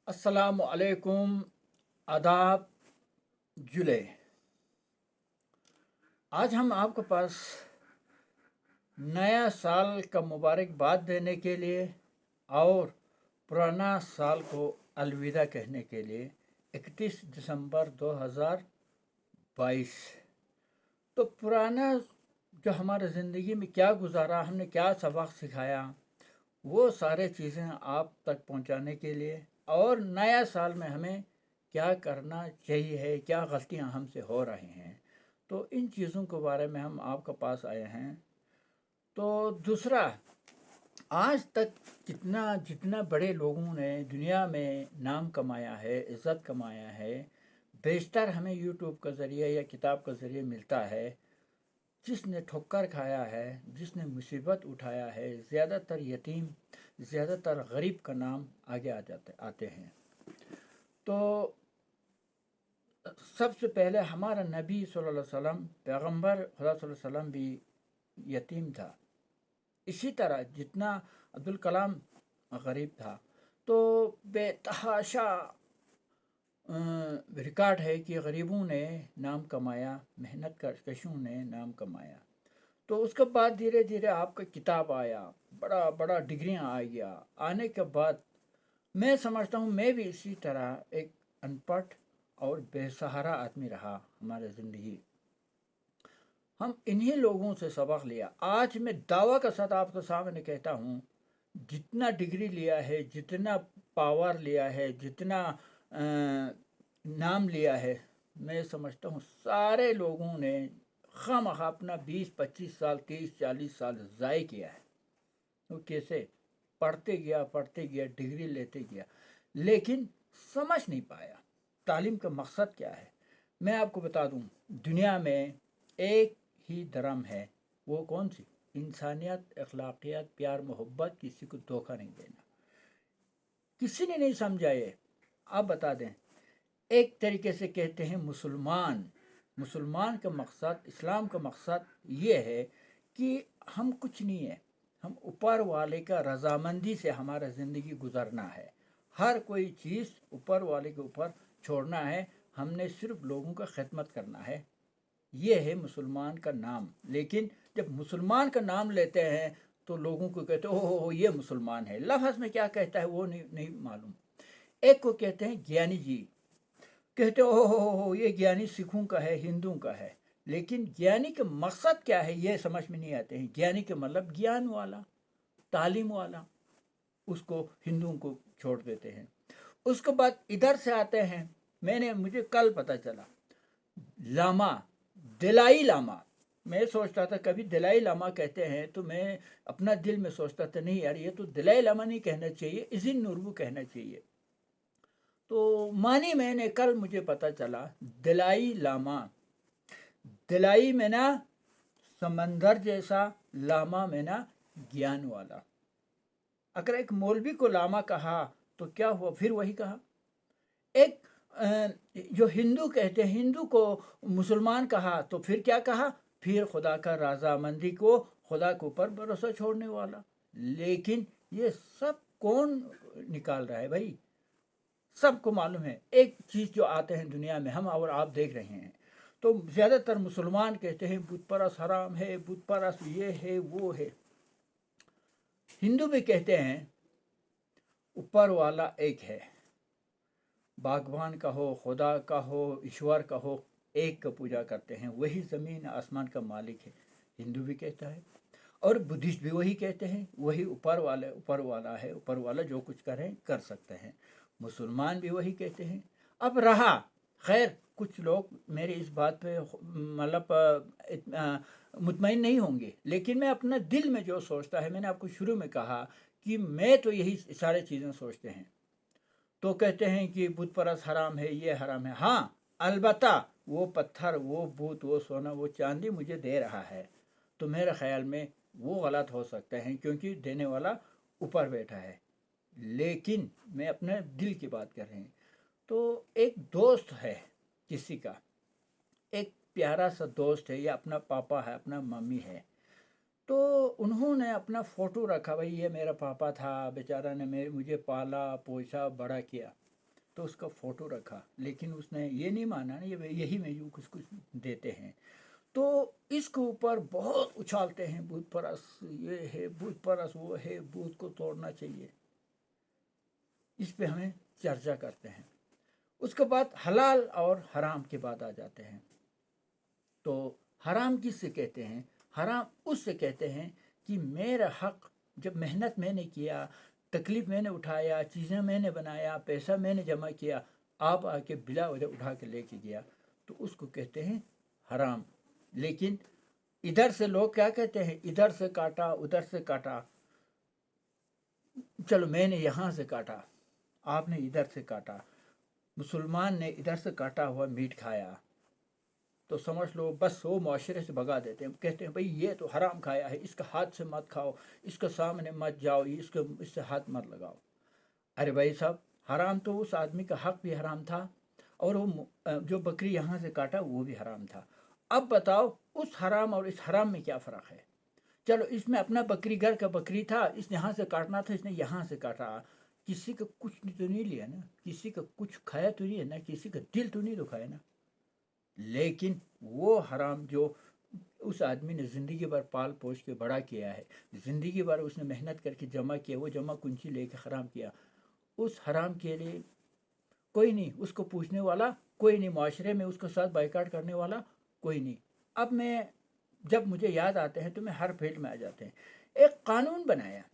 अस्सलाम वालेकुम। आदाब। जुले। आज हम आपके पास नया साल का मुबारकबाद देने के लिए और पुराना साल को अलविदा कहने के लिए 31 दिसंबर 2022। तो पुराना जो हमारे ज़िंदगी में क्या गुजारा, हमने क्या सबक सिखाया, वो सारे चीज़ें आप तक पहुंचाने के लिए और नया साल में हमें क्या करना चाहिए है, क्या गलतियां हमसे हो रही हैं, तो इन चीज़ों के बारे में हम आपके पास आए हैं। तो दूसरा, आज तक जितना बड़े लोगों ने दुनिया में नाम कमाया है, इज़्ज़त कमाया है, बेशतर हमें यूट्यूब के ज़रिए या किताब के ज़रिए मिलता है। जिसने ठोकर खाया है, जिसने मुसीबत उठाया है, ज़्यादातर यतीम, ज़्यादातर गरीब का नाम आगे आते हैं। तो सबसे पहले हमारा नबी सल्लल्लाहु अलैहि वसल्लम, पैगंबर खुदा सल्लल्लाहु अलैहि वसल्लम भी यतीम था। इसी तरह जितना अब्दुल कलाम गरीब था। तो बेतहाशा रिकॉर्ड है कि गरीबों ने नाम कमाया, मेहनत कशों ने नाम कमाया। तो उसके बाद धीरे धीरे आपका किताब आया, बड़ा बड़ा डिग्रियां आ गया। आने के बाद मैं समझता हूँ मैं भी इसी तरह एक अनपढ़ और बेसहारा आदमी रहा हमारी ज़िंदगी। हम इन्हीं लोगों से सबक लिया। आज मैं दावा के साथ आपके सामने कहता हूँ, जितना डिग्री लिया है, जितना पावर लिया है, जितना नाम लिया है, मैं समझता हूँ सारे लोगों ने खामखा अपना 20-25 साल, 30-40 साल ज़ाय किया है। तो कैसे पढ़ते गया, डिग्री लेते गया, लेकिन समझ नहीं पाया तालीम का मकसद क्या है। मैं आपको बता दूं, दुनिया में एक ही धर्म है, वो कौन सी? इंसानियत, अखलाकियत, प्यार, मोहब्बत, किसी को धोखा नहीं देना। किसी ने नहीं समझा ये, आप बता दें। एक तरीके से कहते हैं मुसलमान का मकसद, इस्लाम का मकसद ये है कि हम कुछ नहीं है, हम ऊपर वाले का रजामंदी से हमारा ज़िंदगी गुजरना है। हर कोई चीज़ ऊपर वाले के ऊपर छोड़ना है, हमने सिर्फ लोगों का खिदमत करना है। ये है मुसलमान का नाम। लेकिन जब मुसलमान का नाम लेते हैं तो लोगों को कहते हैं ओह ये मुसलमान है। लफ्ज़ में क्या कहता है वो नहीं मालूम। एक को कहते हैं ज्ञानी जी, कहते हो ये ज्ञानी सिखों का है, हिंदुओं का है। लेकिन ज्ञानी का मकसद क्या है ये समझ में नहीं आते हैं। ज्ञानी के मतलब ज्ञान वाला, तालीम वाला, उसको हिंदुओं को छोड़ देते हैं। उसके बाद इधर से आते हैं, मुझे कल पता चला, लामा, दलाई लामा। मैं सोचता था कभी दलाई लामा कहते हैं तो मैं अपना दिल में सोचता था नहीं यार, ये तो दलाई लामा नहीं कहना चाहिए, इज़िन नुरबू कहना चाहिए। तो मानी मैंने कल मुझे पता चला दलाई लामा, दलाई में ना समंदर जैसा, लामा में ना ज्ञान वाला। अगर एक मौलवी को लामा कहा तो क्या हुआ, फिर वही कहा। एक जो हिंदू कहते हैं, हिंदू को मुसलमान कहा तो फिर क्या कहा, फिर खुदा का रजामंदी को, खुदा के ऊपर भरोसा छोड़ने वाला। लेकिन ये सब कौन निकाल रहा है भाई? सबको मालूम है एक चीज़ जो आते हैं दुनिया में, हम और आप देख रहे हैं। तो ज़्यादातर मुसलमान कहते हैं बुत परस्त हराम है, बुत परस्त ये है वो है। हिंदू भी कहते हैं ऊपर वाला एक है, भगवान का हो, खुदा का हो, ईश्वर का हो, एक का पूजा करते हैं, वही ज़मीन आसमान का मालिक है। हिंदू भी कहता है और बुद्धिस्ट भी वही कहते हैं, वही ऊपर वाला है, ऊपर वाला जो कुछ करें कर सकते हैं। मुसलमान भी वही कहते हैं। अब रहा, खैर कुछ लोग मेरी इस बात पे मतलब मुतमईन नहीं होंगे, लेकिन मैं अपना दिल में जो सोचता है, मैंने आपको शुरू में कहा कि मैं तो यही सारी चीज़ें सोचते हैं। तो कहते हैं कि बुत परस्त हराम है, ये हराम है। हाँ, अलबत्ता वो पत्थर, वो बूत, वो सोना, वो चांदी मुझे दे रहा है तो मेरे ख्याल में वो गलत हो सकते हैं, क्योंकि देने वाला ऊपर बैठा है। लेकिन मैं अपने दिल की बात कर रहे हैं। तो एक दोस्त है किसी का, एक प्यारा सा दोस्त है, या अपना पापा है, अपना मम्मी है, तो उन्होंने अपना फ़ोटो रखा, भाई ये मेरा पापा था, बेचारा ने मुझे पाला पोसा बड़ा किया। तो उसका फ़ोटो रखा, लेकिन उसने ये नहीं माना ना ये यही में यूँ कुछ कुछ देते हैं। तो इसके ऊपर बहुत उछालते हैं, भूत परस ये है, भूत परस वो है, भूत को तोड़ना चाहिए, इस पे हमें चर्चा करते हैं। उसके बाद हलाल और हराम के बाद आ जाते हैं। तो हराम किससे कहते हैं? हराम उससे कहते हैं कि मेरा हक, जब मेहनत मैंने किया, तकलीफ़ मैंने उठाया, चीज़ें मैंने बनाया, पैसा मैंने जमा किया, आप आके बिला वजह उठा के लेके गया, तो उसको कहते हैं हराम। लेकिन इधर से लोग क्या कहते हैं, इधर से काटा, उधर से काटा, चलो मैंने यहाँ से काटा, आपने इधर से काटा, मुसलमान ने इधर से काटा हुआ मीट खाया, तो समझ लो बस वो माशरे से भगा देते हैं। कहते हैं भाई ये तो हराम खाया है, इसका हाथ से मत खाओ, इसके सामने मत जाओ, इससे हाथ मत लगाओ। अरे भाई साहब, हराम तो उस आदमी का हक भी हराम था, और वो जो बकरी यहाँ से काटा वो भी हराम था। अब बताओ उस हराम और इस हराम में क्या फ़र्क है? चलो इसमें अपना बकरी घर का बकरी था, इस यहाँ से काटना था, इसने यहाँ से काटा, किसी का कुछ तो नहीं लिया ना, किसी का कुछ खाया तो नहीं है ना, किसी का दिल तो नहीं दुखाया ना। लेकिन वो हराम जो उस आदमी ने ज़िंदगी भर पाल पोस के बड़ा किया है, ज़िंदगी भर उसने मेहनत करके जमा किया, वो जमा कुंजी लेके हराम किया, उस हराम के लिए कोई नहीं उसको पूछने वाला, कोई नहीं माशरे में उसके साथ बाइकाट करने वाला, कोई नहीं। अब मैं जब मुझे याद आते हैं तो मैं हर फील्ड में आ जाते हैं। एक कानून बनाया,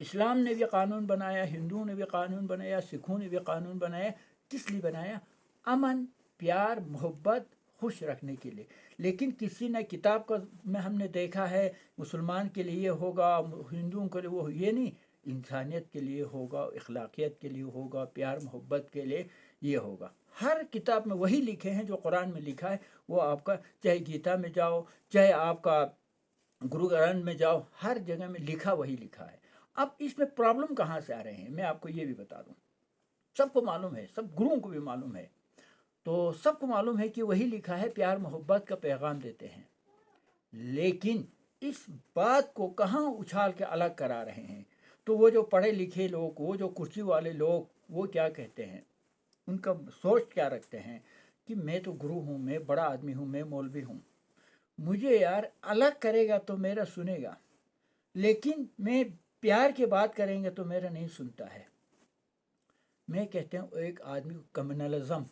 इस्लाम ने भी कानून बनाया, हिंदुओं ने भी कानून बनाया, सिखों ने भी कानून बनाया। किस लिए बनाया? अमन, प्यार, मोहब्बत, खुश रखने के लिए। लेकिन किसी ने किताब का में हमने देखा है मुसलमान के लिए होगा, हिंदुओं के लिए वो, ये नहीं, इंसानियत के लिए होगा, अखलाकियत के लिए होगा, प्यार मोहब्बत के लिए ये होगा। हर किताब में वही लिखे हैं जो कुरान में लिखा है, वो आपका चाहे गीता में जाओ, चाहे आपका गुरु ग्रंथ में जाओ, हर जगह में लिखा वही लिखा है। अब इसमें प्रॉब्लम कहाँ से आ रहे हैं मैं आपको ये भी बता दूं। सबको मालूम है, सब गुरुओं को भी मालूम है, तो सबको मालूम है कि वही लिखा है, प्यार मोहब्बत का पैगाम देते हैं। लेकिन इस बात को कहाँ उछाल के अलग करा रहे हैं? तो वो जो पढ़े लिखे लोग, वो जो कुर्सी वाले लोग, वो क्या कहते हैं, उनका सोच क्या रखते हैं कि मैं तो गुरु हूँ, मैं बड़ा आदमी हूँ, मैं मौलवी हूँ, मुझे यार अलग करेगा तो मेरा सुनेगा, लेकिन मैं प्यार की बात करेंगे तो मेरा नहीं सुनता है। मैं कहते हूँ एक आदमी को कम्युनलिज्म,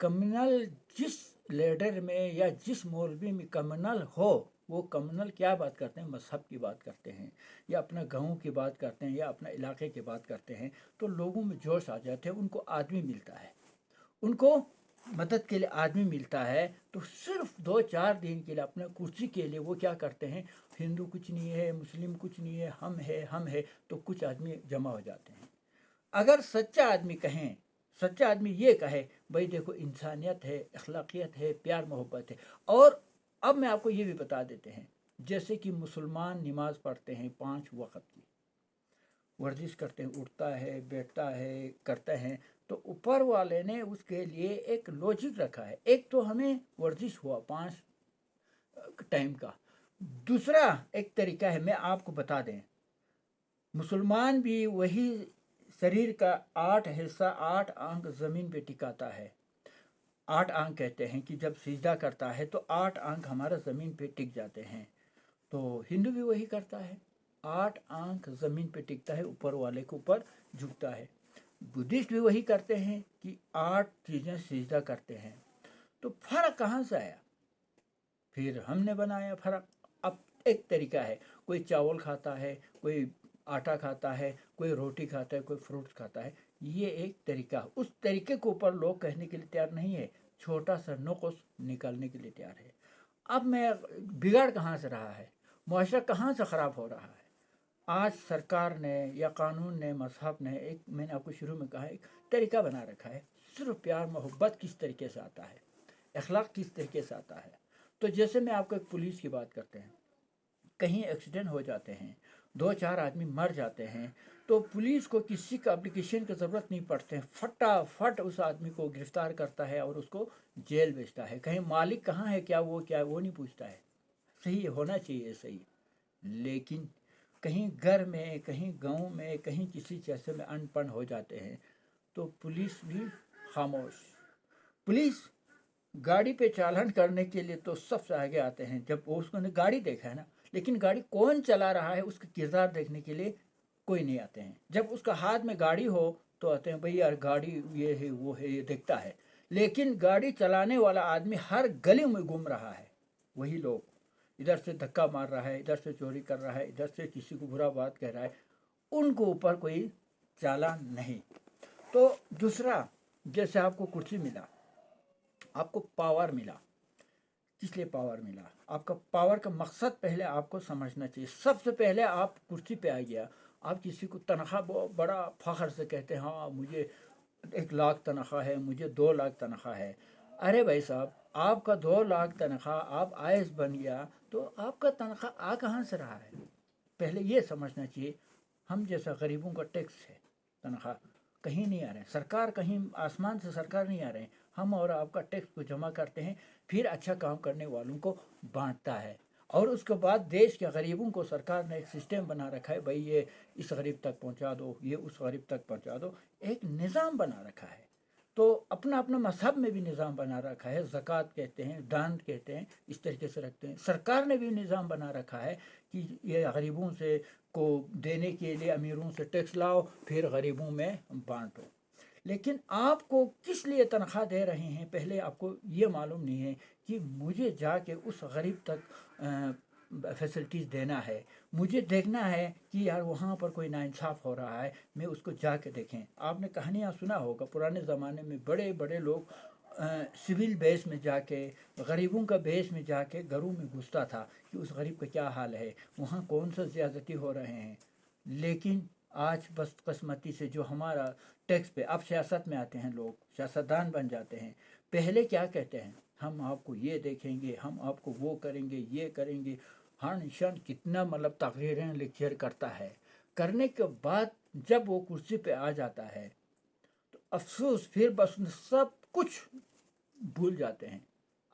कम्युनल जिस लीडर में या जिस मौलवी में कम्युनल हो, वो कम्युनल क्या बात करते हैं, मजहब की बात करते हैं, या अपना गाँव की बात करते हैं, या अपना इलाके की बात करते हैं, तो लोगों में जोश आ जाते हैं, उनको आदमी मिलता है, उनको मदद के लिए आदमी मिलता है, तो सिर्फ 2-4 दिन के लिए अपना कुर्सी के लिए वो क्या करते हैं, हिंदू कुछ नहीं है, मुस्लिम कुछ नहीं है, हम है, तो कुछ आदमी जमा हो जाते हैं। अगर सच्चा आदमी कहें, सच्चा आदमी ये कहे भाई देखो इंसानियत है, अखलाकियत है, प्यार मोहब्बत है। और अब मैं आपको ये भी बता देते हैं, जैसे कि मुसलमान नमाज पढ़ते हैं 5 वक्त की, वर्जिश करते हैं, उठता है, बैठता है, करते हैं, तो ऊपर वाले ने उसके लिए एक लॉजिक रखा है। एक तो हमें वर्जिश हुआ 5 टाइम का, दूसरा एक तरीका है, मैं आपको बता दें, मुसलमान भी वही शरीर का 8 हिस्सा, 8 अंग ज़मीन पे टिकाता है। 8 अंग कहते हैं कि जब सिजदा करता है तो 8 अंग हमारा ज़मीन पे टिक जाते हैं। तो हिंदू भी वही करता है, 8 आंख ज़मीन पे टिकता है, ऊपर वाले के ऊपर झुकता है। बुद्धिस्ट भी वही करते हैं कि 8 चीज़ें सिजदा करते हैं। तो फ़र्क कहाँ से आया? फिर हमने बनाया फ़र्क। अब एक तरीका है, कोई चावल खाता है, कोई आटा खाता है, कोई रोटी खाता है, कोई फ्रूट्स खाता है, ये एक तरीका। उस तरीके के ऊपर लोग कहने के लिए तैयार नहीं है, छोटा सा नुक्स निकालने के लिए तैयार है। अब मैं बिगाड़ कहाँ से रहा है, मुआशरा कहाँ से ख़राब हो रहा है? आज सरकार ने या कानून ने, मजहब ने, एक मैंने आपको शुरू में कहा, एक तरीका बना रखा है, सिर्फ प्यार मोहब्बत किस तरीके से आता है, अखलाक किस तरीके से आता है। तो जैसे मैं आपको एक पुलिस की बात करते हैं, कहीं एक्सीडेंट हो जाते हैं, 2-4 आदमी मर जाते हैं, तो पुलिस को किसी का एप्लीकेशन की ज़रूरत नहीं पड़ते हैं, फटाफट उस आदमी को गिरफ्तार करता है और उसको जेल भेजता है। कहीं मालिक कहाँ है, क्या है, वो नहीं पूछता है। सही होना चाहिए, सही। लेकिन कहीं घर में, कहीं गांव में, कहीं किसी जैसे में अनपढ़ हो जाते हैं, तो पुलिस भी खामोश। पुलिस गाड़ी पे चालान करने के लिए तो सबसे आगे आते हैं जब वो उसने गाड़ी देखा है ना, लेकिन गाड़ी कौन चला रहा है उसका किरदार देखने के लिए कोई नहीं आते हैं। जब उसका हाथ में गाड़ी हो तो आते हैं, भाई यार गाड़ी ये है वो है, ये देखता है। लेकिन गाड़ी चलाने वाला आदमी हर गली में घूम रहा है, वही लोग इधर से धक्का मार रहा है, इधर से चोरी कर रहा है, इधर से किसी को बुरा बात कह रहा है, उनको ऊपर कोई चालान नहीं। तो दूसरा, जैसे आपको कुर्सी मिला, आपको पावर मिला, किस लिए पावर मिला? आपका पावर का मकसद पहले आपको समझना चाहिए। सबसे पहले आप कुर्सी पे आ गया, आप किसी को तनख्वाह बड़ा फख्र से कहते हैं, हाँ मुझे 1 लाख तनख्वाह है, मुझे 2 लाख तनख्वाह है। अरे भाई साहब, आपका 2 लाख तनख्वाह, आप आईएएस बन गया तो आपका तनख्वाह आ कहाँ से रहा है? पहले ये समझना चाहिए। हम जैसा गरीबों का टैक्स है, तनख्वाह कहीं नहीं आ रहे हैं, सरकार कहीं आसमान से सरकार नहीं आ रहे हैं, हम और आपका टैक्स को जमा करते हैं, फिर अच्छा काम करने वालों को बांटता है। और उसके बाद देश के गरीबों को सरकार ने एक सिस्टम बना रखा है, भाई ये इस गरीब तक पहुंचा दो, ये उस गरीब तक पहुंचा दो, एक निज़ाम बना रखा है। तो अपना अपना मजहब में भी निज़ाम बना रखा है, ज़कात कहते हैं, दान कहते हैं, इस तरीके से रखते हैं। सरकार ने भी निज़ाम बना रखा है कि ये गरीबों से को देने के लिए अमीरों से टैक्स लाओ, फिर गरीबों में बांटो। लेकिन आपको किस लिए तनख्वाह दे रहे हैं, पहले आपको ये मालूम नहीं है कि मुझे जाके उस गरीब तक फैसिलिटीज़ देना है, मुझे देखना है कि यार वहाँ पर कोई नाइंसाफ़ हो रहा है, मैं उसको जाके देखें। आपने कहानियाँ सुना होगा, पुराने ज़माने में बड़े बड़े लोग सिविल बेस में जाके, गरीबों का बेस में जाके घरों में घुसता था कि उस गरीब का क्या हाल है, वहाँ कौन सा ज़्यादती हो रहे हैं। लेकिन आज बदकिस्मती से जो हमारा टैक्स पे, अब सियासत में आते हैं लोग, सियासतदान बन जाते हैं। पहले क्या कहते हैं, हम आपको ये देखेंगे, हम आपको वो करेंगे, ये करेंगे, हाँ निशान कितना मतलब तकरीरें लेक्चर करता है। करने के बाद जब वो कुर्सी पे आ जाता है तो अफसोस, फिर बस सब कुछ भूल जाते हैं।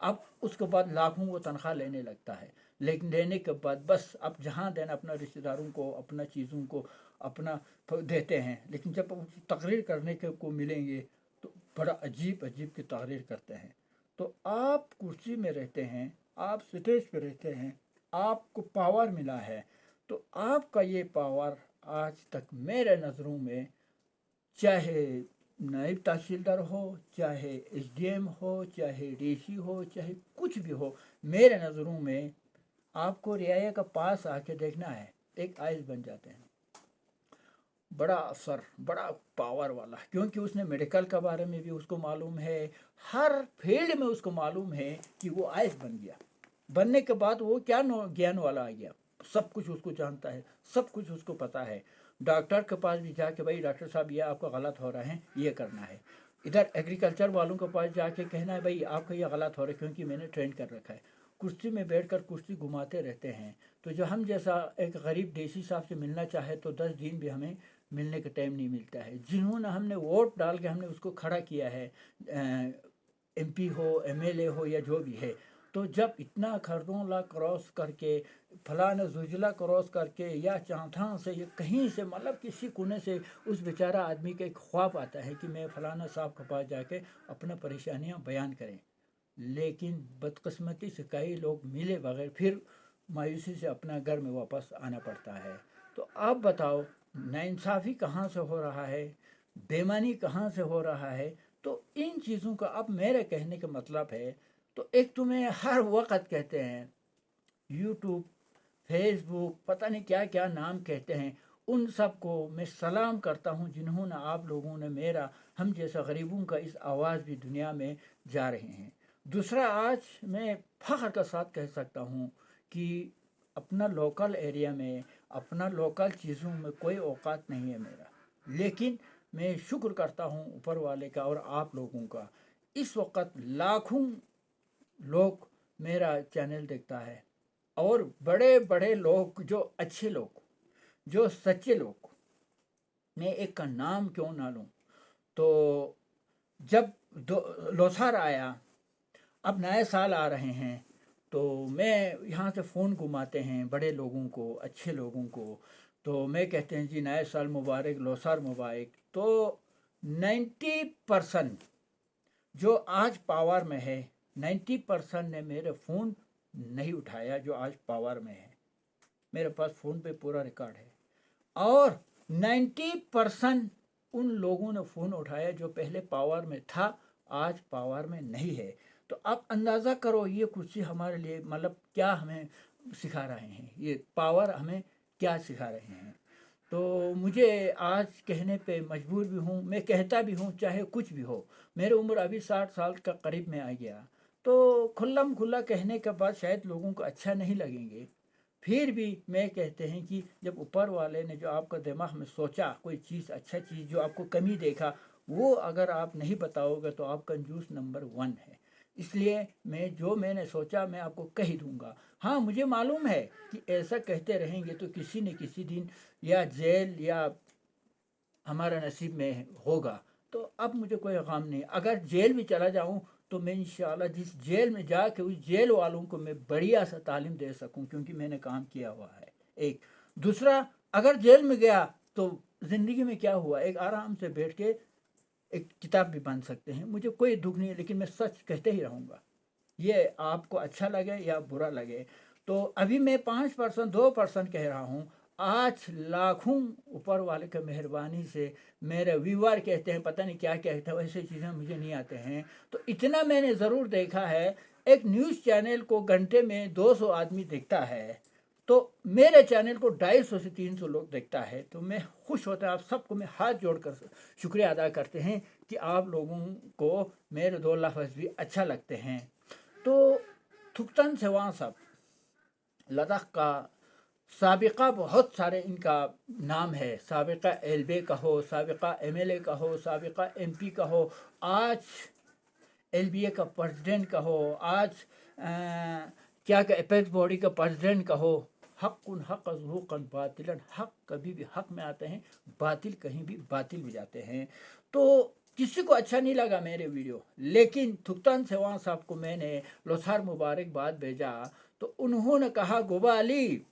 अब उसके बाद लाखों को तनख्वाह लेने लगता है, लेकिन लेने के बाद बस अब जहाँ देना अपना रिश्तेदारों को, अपना चीज़ों को अपना देते हैं, लेकिन जब तकरीर करने के को मिलेंगे तो बड़ा अजीब अजीब की तकरीर करते हैं। तो आप कुर्सी में रहते हैं, आप स्टेज पे रहते हैं, आपको पावर मिला है, तो आपका ये पावर आज तक मेरे नज़रों में, चाहे नायब तहसीलदार हो, चाहे एसडीएम हो, चाहे डीसी हो, चाहे कुछ भी हो, मेरे नज़रों में आपको रियाया का पास आके देखना है, एक आइस बन जाते हैं। बड़ा अफसर, बड़ा पावर वाला, क्योंकि उसने मेडिकल के बारे में भी उसको मालूम है, हर फील्ड में उसको मालूम है कि वो आइस बन गया। बनने के बाद वो क्या ज्ञान वाला आ गया, सब कुछ उसको जानता है, सब कुछ उसको पता है। डॉक्टर के पास भी जाके, भाई डॉक्टर साहब ये आपका गलत हो रहा है, ये करना है। इधर एग्रीकल्चर वालों के पास जाके कहना है, भाई आपका ये गलत हो रहा है, क्योंकि मैंने ट्रेन कर रखा है। कुर्सी में बैठकर कुर्सी घुमाते रहते हैं। तो जो हम जैसा एक गरीब देसी साहब से मिलना चाहे तो 10 दिन भी हमें मिलने का टाइम नहीं मिलता है। जिन्होंने हमने वोट डाल के हमने उसको खड़ा किया है, एमपी हो, एमएलए हो या जो भी है, तो जब इतना खरदोला क्रॉस करके, फलाना जुजला क्रॉस करके, या चांथा से, या कहीं से, मतलब किसी कोने से उस बेचारा आदमी का एक ख्वाब आता है कि मैं फलाना साहब के पास जाके अपना परेशानियां बयान करें। लेकिन बदकिस्मती से कई लोग मिले बगैर फिर मायूसी से अपना घर में वापस आना पड़ता है। तो आप बताओ, नाइंसाफ़ी कहाँ से हो रहा है, बेईमानी कहाँ से हो रहा है? तो इन चीज़ों का अब मेरे कहने का मतलब है, तो एक तुम्हें हर वक्त कहते हैं यूट्यूब, फेसबुक, पता नहीं क्या क्या नाम कहते हैं, उन सब को मैं सलाम करता हूँ जिन्होंने, आप लोगों ने मेरा, हम जैसा गरीबों का इस आवाज़ भी दुनिया में जा रहे हैं। दूसरा, आज मैं फ़ख्र का साथ कह सकता हूँ कि अपना लोकल एरिया में, अपना लोकल चीज़ों में कोई औकात नहीं है मेरा, लेकिन मैं शुक्र करता हूँ ऊपर वाले का और आप लोगों का। इस वक्त लाखों लोग मेरा चैनल देखता है, और बड़े बड़े लोग, जो अच्छे लोग, जो सच्चे लोग, मैं एक का नाम क्यों ना लूँ, तो जब लोसार आया, अब नए साल आ रहे हैं, तो मैं यहाँ से फ़ोन घुमाते हैं बड़े लोगों को, अच्छे लोगों को, तो मैं कहते हैं जी नए साल मुबारक, लोसार मुबारक। तो 90% जो आज पावर में है, 90% ने मेरे फ़ोन नहीं उठाया जो आज पावर में है। मेरे पास फ़ोन पे पूरा रिकॉर्ड है। और 90% उन लोगों ने फ़ोन उठाया जो पहले पावर में था, आज पावर में नहीं है। तो आप अंदाज़ा करो ये कुर्सी हमारे लिए मतलब क्या हमें सिखा रहे हैं, ये पावर हमें क्या सिखा रहे हैं। तो मुझे आज कहने पे मजबूर भी हूँ, मैं कहता भी हूँ चाहे कुछ भी हो। मेरी उम्र अभी 60 साल का करीब में आ गया, तो खुल्लम खुल्ला कहने के बाद शायद लोगों को अच्छा नहीं लगेंगे। फिर भी मैं कहते हैं कि जब ऊपर वाले ने जो आपका दिमाग में सोचा कोई चीज़, अच्छा चीज़ जो आपको कमी देखा, वो अगर आप नहीं बताओगे तो आप कंजूस नंबर 1 है। इसलिए मैंने सोचा मैं आपको कह ही दूंगा। हाँ, मुझे मालूम है कि ऐसा कहते रहेंगे तो किसी न किसी दिन या जेल या हमारा नसीब में होगा। तो अब मुझे कोई गम नहीं, अगर जेल भी चला जाऊं तो मैं इंशाल्लाह जिस जेल में जाके उस जेल वालों को मैं बढ़िया सा तालीम दे सकूं, क्योंकि मैंने काम किया हुआ है। एक दूसरा, अगर जेल में गया तो ज़िंदगी में क्या हुआ, एक आराम से बैठ के एक किताब भी बन सकते हैं। मुझे कोई दुख नहीं है, लेकिन मैं सच कहते ही रहूँगा, ये आपको अच्छा लगे या बुरा लगे। तो अभी मैं 5% 2% कह रहा हूँ। आज लाखों ऊपर वाले की मेहरबानी से मेरे व्यूअर कहते हैं, पता नहीं क्या कहते हैं, वैसे चीज़ें मुझे नहीं आते हैं। तो इतना मैंने ज़रूर देखा है, एक न्यूज़ चैनल को घंटे में 200 आदमी देखता है, तो मेरे चैनल को 250 से 300 लोग देखता है। तो मैं खुश होता है, आप सबको मैं हाथ जोड़कर शुक्रिया अदा करते हैं कि आप लोगों को मेरे 2 लफ्ज़ भी अच्छा लगते हैं। तो थुकतन सेवान साहब लद्दाख का साबिका बहुत सारे इनका नाम है, साबिका एलबे का हो, साबिका एमएलए का हो, साबिका एमपी का हो, आज एलबीए का प्रेसिडेंट का हो, आज क्या का एपेक्स बॉडी का प्रेसिडेंट का हो। हक़ हक़ ज़ुहूक़न बातिलन, हक़ कभी भी हक़ में आते हैं, बातिल कहीं भी बातिल भी जाते हैं। तो किसी को अच्छा नहीं लगा मेरे वीडियो, लेकिन थुकतान सेवान साहब को मैंने लोसार मुबारकबाद भेजा तो उन्होंने कहा, गोबा अली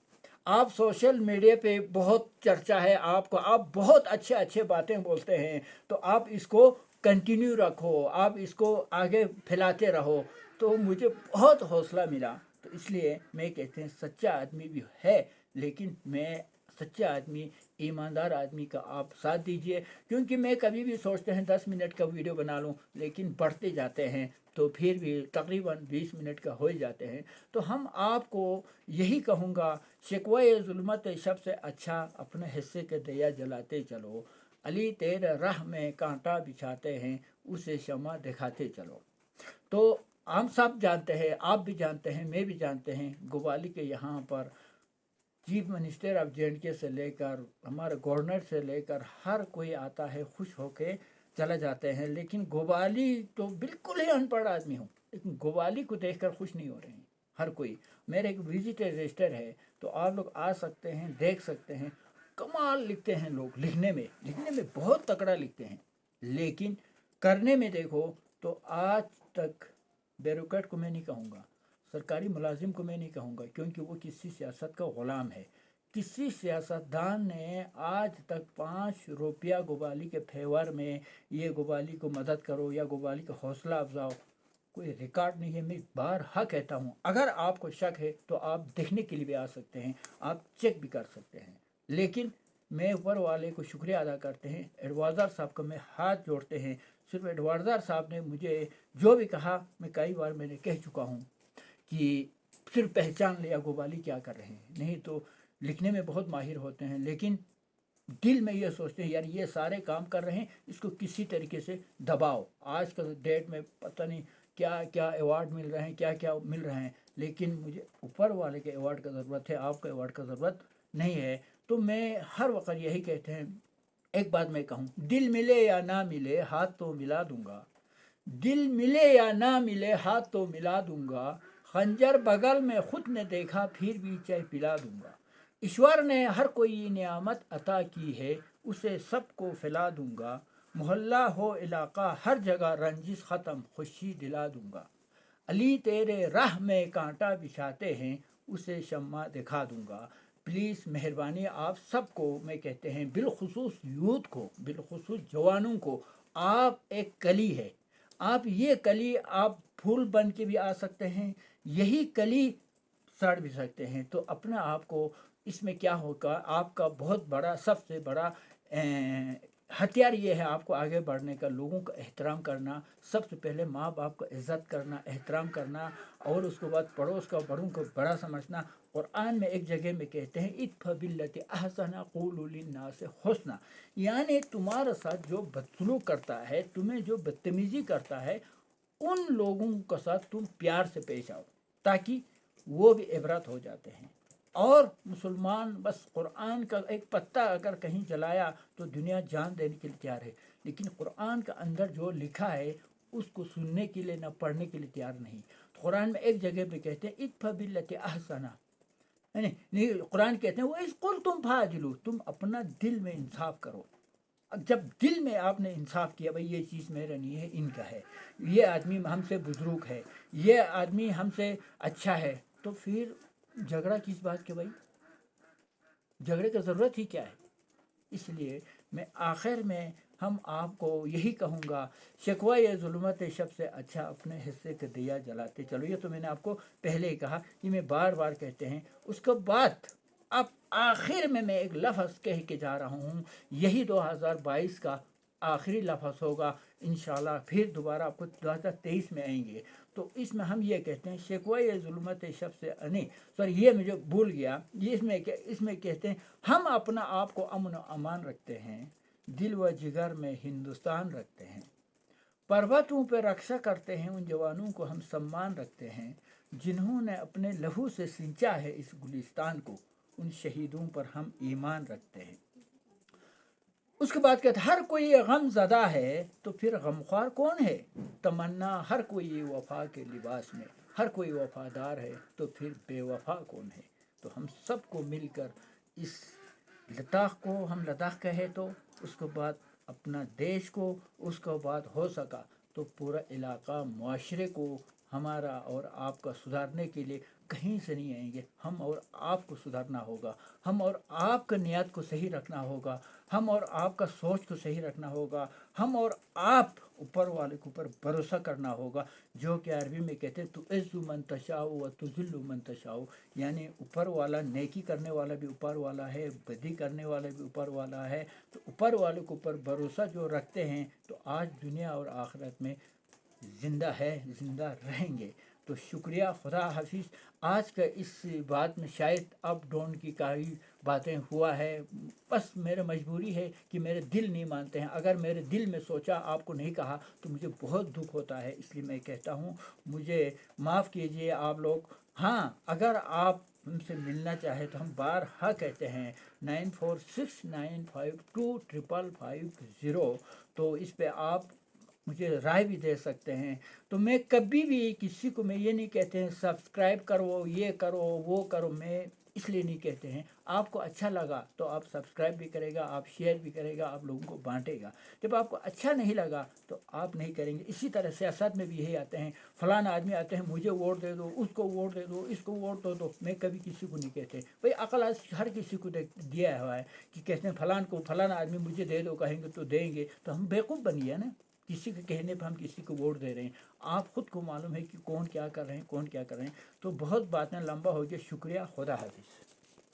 आप सोशल मीडिया पे बहुत चर्चा है आपको, आप बहुत अच्छे अच्छे बातें बोलते हैं, तो आप इसको कंटिन्यू रखो, आप इसको आगे फैलाते रहो। तो मुझे बहुत हौसला मिला। तो इसलिए मैं कहते हैं सच्चा आदमी भी है, लेकिन मैं सच्चा आदमी, ईमानदार आदमी का आप साथ दीजिए। क्योंकि मैं कभी भी सोचते हैं 10 मिनट का वीडियो बना लूं, लेकिन बढ़ते जाते हैं तो फिर भी तकरीबन 20 मिनट का हो ही जाते हैं। तो हम आपको यही कहूँगा, शिकवा जुल्मत शब से अच्छा अपने हिस्से के दिया जलाते चलो। अली तेरे राह में कांटा बिछाते हैं, उसे शमा दिखाते चलो। तो हम सब जानते हैं, आप भी जानते हैं, मैं भी जानते हैं, गोवाली के यहाँ पर चीफ मिनिस्टर ऑफ जे से लेकर हमारे गवर्नर से लेकर हर कोई आता है, खुश होके चला जाते हैं। लेकिन गोवाली तो बिल्कुल ही अनपढ़ आदमी हूँ, लेकिन गोवाली को देखकर खुश नहीं हो रहे हैं हर कोई। मेरे एक विजिटर रजिस्टर है, तो आप लोग आ सकते हैं, देख सकते हैं। कमाल लिखते हैं लोग, लिखने में बहुत तकड़ा लिखते हैं, लेकिन करने में देखो तो आज तक ब्यूरोक्रेट को मैं नहीं कहूँगा, सरकारी मुलाजिम को मैं नहीं कहूँगा, क्योंकि वो किसी सियासत का ग़ुलाम है। किसी सियासतदान ने आज तक 5 रुपया गोवाली के फेवर में, ये गोवाली को मदद करो या गोवाली का हौसला अफजाओ, कोई रिकॉर्ड नहीं है। मैं बारहा कहता हूँ, अगर आपको शक है तो आप देखने के लिए भी आ सकते हैं, आप चेक भी कर सकते हैं। लेकिन मैं ऊपर वाले को शुक्रिया अदा करते हैं, एडवाइज़र साहब को मैं हाथ जोड़ते हैं। सिर्फ एडवाइज़र साहब ने मुझे जो भी कहा, मैं कई बार मैंने कह चुका हूँ कि सिर्फ पहचान लिया गोवाली क्या कर रहे हैं, नहीं तो लिखने में बहुत माहिर होते हैं, लेकिन दिल में ये सोचते हैं यार ये सारे काम कर रहे हैं, इसको किसी तरीके से दबाओ। आज का डेट में पता नहीं क्या क्या अवार्ड मिल रहे हैं, क्या क्या मिल रहे हैं, लेकिन मुझे ऊपर वाले के अवार्ड का ज़रूरत है, आपके अवार्ड का ज़रूरत नहीं है। तो मैं हर वक्त यही कहते हैं, एक बात मैं कहूँ, दिल मिले या ना मिले हाथ तो मिला दूंगा, दिल मिले या ना मिले हाथ तो मिला दूंगा, खंजर बगल में खुद ने देखा फिर भी चाय पिला दूंगा। ईश्वर ने हर कोई नियामत अता की है, उसे सबको फैला दूंगा। मोहल्ला हो इलाका हर जगह रंजिश ख़त्म खुशी दिला दूंगा। अली तेरे राह में कांटा बिछाते हैं, उसे शम्मा दिखा दूंगा। प्लीज़ मेहरबानी आप सबको मैं कहते हैं, बिलखुसूस यूथ को, बिलखुसूस जवानों को, आप एक कली है, आप ये कली आप फूल बन के भी आ सकते हैं, यही कली सड़ भी सकते हैं। तो अपना आप को इसमें क्या होगा, आपका बहुत बड़ा सबसे बड़ा हथियार ये है आपको आगे बढ़ने का, लोगों का एहतराम करना, सबसे पहले माँ बाप का इज़्ज़त करना, एहतराम करना, और उसके बाद पड़ोस का बड़ों को बड़ा समझना। कुरान में एक जगह में कहते हैं इत्फा बिल्लती अहसना क़ूलू लिन्नास हुस्ना, यानी तुम्हारे साथ जो बदसलूक करता है, तुम्हें जो बदतमीज़ी करता है, उन लोगों के साथ तुम प्यार से पेश आओ, ताकि वो भी इबरत हो जाते हैं। और मुसलमान बस कुरान का एक पत्ता अगर कहीं जलाया तो दुनिया जान देने के लिए तैयार है, लेकिन कुरान का अंदर जो लिखा है उसको सुनने के लिए, न पढ़ने के लिए तैयार नहीं। तो कुरान में एक जगह पे कहते हैं इत्फा बिल्लती अहसना, नहीं कुरान कहते हैं वो इसकुल तुम फाजिलू, तुम अपना दिल में इंसाफ करो। अब जब दिल में आपने इंसाफ किया, भाई ये चीज़ मेरा नहीं है, इनका है, ये आदमी हमसे बुजुर्ग है, ये आदमी हमसे अच्छा है, तो फिर झगड़ा किस बात के भाई, झगड़े की ज़रूरत ही क्या है। इसलिए मैं आखिर में हम आपको यही कहूँगा, शिकवा ये जुल्मत शब से अच्छा अपने हिस्से के दिया जलाते चलो। ये तो मैंने आपको पहले ही कहा, कि मैं बार बार कहते हैं। उसके बाद अब आखिर में मैं एक लफ्ज़ कह के जा रहा हूँ, यही 2022 का आखिरी लफ्ज़ होगा इंशाल्लाह, फिर दोबारा आपको 2023 में आएंगे। तो इसमें हम ये कहते हैं शिकवा ये जुल्मत शब से नहीं, सॉरी ये मुझे भूल गया, ये इसमें कहते हैं हम अपना आप को अमन व अमान रखते हैं, दिल व जिगर में हिंदुस्तान रखते हैं, पर्वतों पर रक्षा करते हैं, उन जवानों को हम सम्मान रखते हैं जिन्होंने अपने लहू से सिंचा है इस गुलिस्तान को, उन शहीदों पर हम ईमान रखते हैं। उसके बाद कहते हर कोई गम ज़दा है तो फिर गमख्वार कौन है, तमन्ना हर कोई वफा के लिबास में, हर कोई वफादार है तो फिर बेवफा कौन है। तो हम सबको मिलकर इस लद्दाख को हम लद्दाख कहे, तो उसके बाद अपना देश को, उसके बाद हो सका तो पूरा इलाका मुआशरे को हमारा और आपका सुधारने के लिए कहीं से नहीं आएंगे, हम और आपको सुधारना होगा, हम और आपका नियत को सही रखना होगा, हम और आपका सोच को सही रखना होगा, हम और आप ऊपर वाले के ऊपर भरोसा करना होगा, जो कि अरबी में कहते हैं तो इज़्ज़ु मन तशाओ व तुज़िल्लु मन तशाओ, यानी ऊपर वाला नेकी करने वाला भी ऊपर वाला है, बदी करने वाला भी ऊपर वाला है। तो ऊपर वाले के ऊपर भरोसा जो रखते हैं तो आज दुनिया और आखिरत में ज़िंदा है, ज़िंदा रहेंगे। तो शुक्रिया, खुदा हाफिज़। आज का इस बात में शायद अप डाउन की काफ़ी बातें हुआ है, बस मेरा मजबूरी है कि मेरे दिल नहीं मानते हैं। अगर मेरे दिल में सोचा आपको नहीं कहा तो मुझे बहुत दुख होता है, इसलिए मैं कहता हूँ मुझे माफ़ कीजिए आप लोग। हाँ, अगर आप हमसे मिलना चाहे तो हम बारहा कहते हैं 9469525550, तो इस पे आप मुझे राय भी दे सकते हैं। तो मैं कभी भी किसी को मैं ये नहीं कहते हैं सब्सक्राइब करो, ये करो, वो करो, मैं इसलिए नहीं कहते हैं। आपको अच्छा लगा तो आप सब्सक्राइब भी करेगा, आप शेयर भी करेगा, आप लोगों को बांटेगा। जब आपको अच्छा नहीं लगा तो आप नहीं करेंगे। इसी तरह सियासत में भी यही आते हैं, फलाना आदमी आते हैं मुझे वोट दे दो, उसको वोट दे दो, इसको वोट दे दो। मैं कभी किसी को नहीं कहते भाई, अकल आज हर किसी को दिया हुआ है कि कहते हैं फलाना आदमी मुझे दे दो, कहेंगे तो देंगे, तो हम बेवकूफ़ बनिए ना, किसी के कहने पर हम किसी को वोट दे रहे हैं। आप खुद को मालूम है कि कौन क्या कर रहे हैं, कौन क्या कर रहे हैं। तो बहुत बातें लंबा हो गया, शुक्रिया, खुदा हाफिज़।